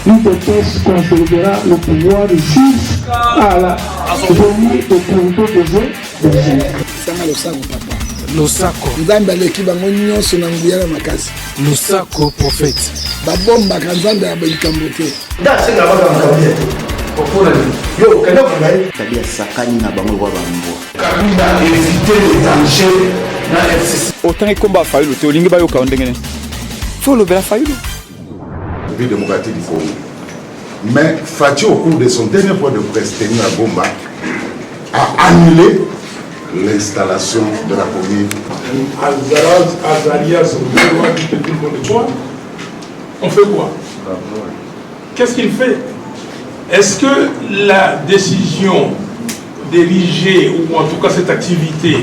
L'UPTS consolidera le pouvoir jusqu'à la venue au contrôle des eaux. Losako. Nzambe aleki bango nyonso na nguya na makasi. Losako prophète. Babombaka Nzambe ya balikambo te. Tabia sakani na bango kwa bango. Éviter les dangers na FCC. Autant combat Fayulu te olingi ba yoka ndengene. Faut le bela Fayulu. Vie démocratique du Congo. Mais Fachi, au cours de son dernier point de presse tenu à Gomba, a annulé l'installation de la commune. On fait quoi? Qu'est-ce qu'il fait? Est-ce que la décision d'ériger, ou en tout cas cette activité,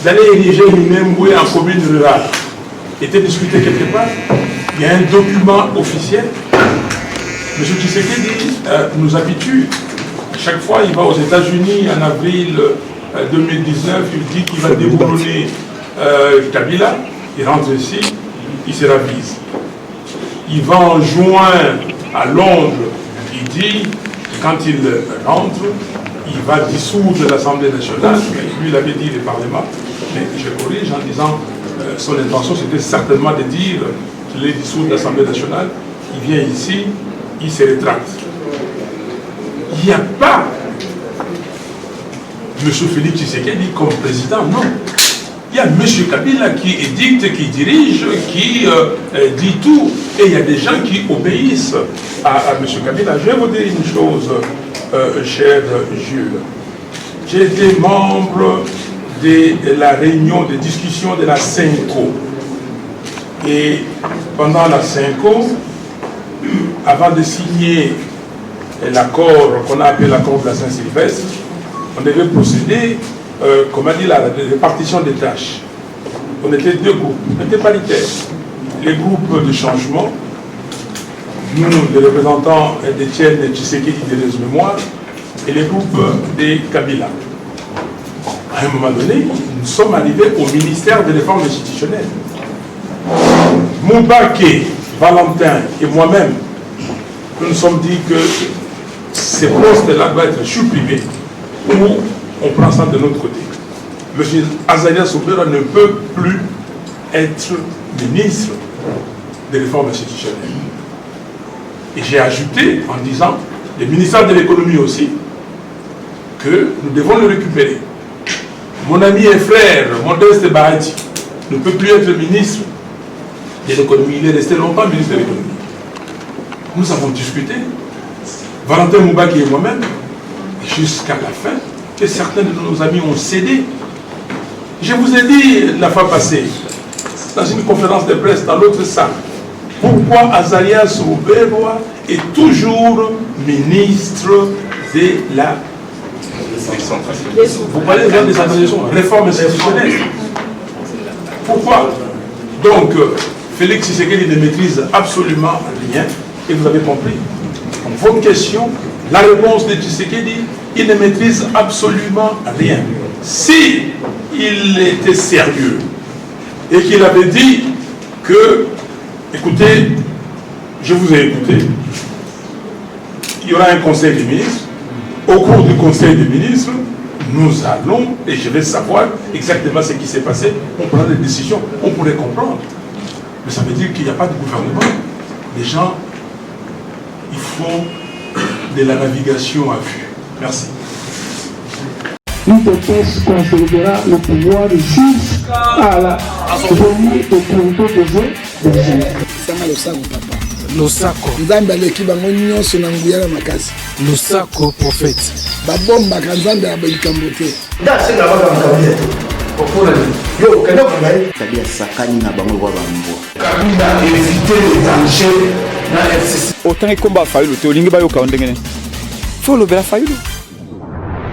d'aller ériger Minembwe en commune rurale, était discutée quelque part? Il y a un document officiel. M. Tshisekedi nous habitue. Chaque fois, il va aux États-Unis en avril 2019, il dit qu'il va déboulonner Kabila. Il rentre ici, il se ravise. Il va en juin à Londres, il dit que quand il rentre, il va dissoudre l'Assemblée nationale. Lui, il avait dit le Parlement. Mais je corrige en disant son intention, c'était certainement de dire qu'il est dissoudre l'Assemblée nationale. Il vient ici, il se rétracte. Il n'y a pas M. Félix Tshisekedi comme président, non. Il y a M. Kabila qui édicte, qui dirige, qui dit tout. Et il y a des gens qui obéissent à M. Kabila. Je vais vous dire une chose, cher Jules. J'ai été membre de la réunion de discussion de la CENCO. Et pendant la CENCO, avant de signer l'accord qu'on a appelé l'accord de la Saint-Sylvestre, on devait procéder, comme a dit la répartition des tâches. On était deux groupes, on était paritaires. Les groupes de changement, nous, les représentants d'Étienne Tshisekedi de Mémoire, et les groupes des Kabila. À un moment donné, nous sommes arrivés au ministère des réformes institutionnelles. Moubake, Valentin et moi-même, nous nous sommes dit que ces postes-là doivent être supprimés ou on prend ça de notre côté. M. Azarias Soubera ne peut plus être ministre des réformes institutionnelles. Et j'ai ajouté en disant, le ministère de l'économie aussi, que nous devons le récupérer. Mon ami et frère, Modeste Bahati, ne peut plus être ministre de l'économie. Il est resté longtemps ministre de l'économie. Nous avons discuté, Valentin Moubaki et moi-même, jusqu'à la fin, que certains de nos amis ont cédé. Je vous ai dit la fois passée, dans une conférence de presse, dans l'autre salle, pourquoi Azarias Ruberwa est toujours ministre de la... Vous parlez de la décentralisation, réforme institutionnelle. Pourquoi? Donc, Félix Tshisekedi ne maîtrise absolument rien, et vous avez compris. Donc, votre question, la réponse de Tshisekedi, il ne maîtrise absolument rien. Si il était sérieux et qu'il avait dit que, écoutez, je vous ai écouté, il y aura un conseil des ministres, au cours du conseil des ministres, nous allons, et je vais savoir exactement ce qui s'est passé, on prend des décisions, on pourrait comprendre. Mais ça veut dire qu'il n'y a pas de gouvernement. Les gens, ils font de la navigation à vue. Merci. L'UPTS consolidera le pouvoir jusqu'à la venue au contrôle des eaux. Losako. Nzambe aleki bango nyonso na nguya na makasi. Losako prophète. Babombaka Nzambe ya balikambo te. Tabia sakani na bango kwa bango. Éviter les dangers na FCC. Autant combat Fayulu te olingi ba yoka ndengene. Faut le bela Fayulu.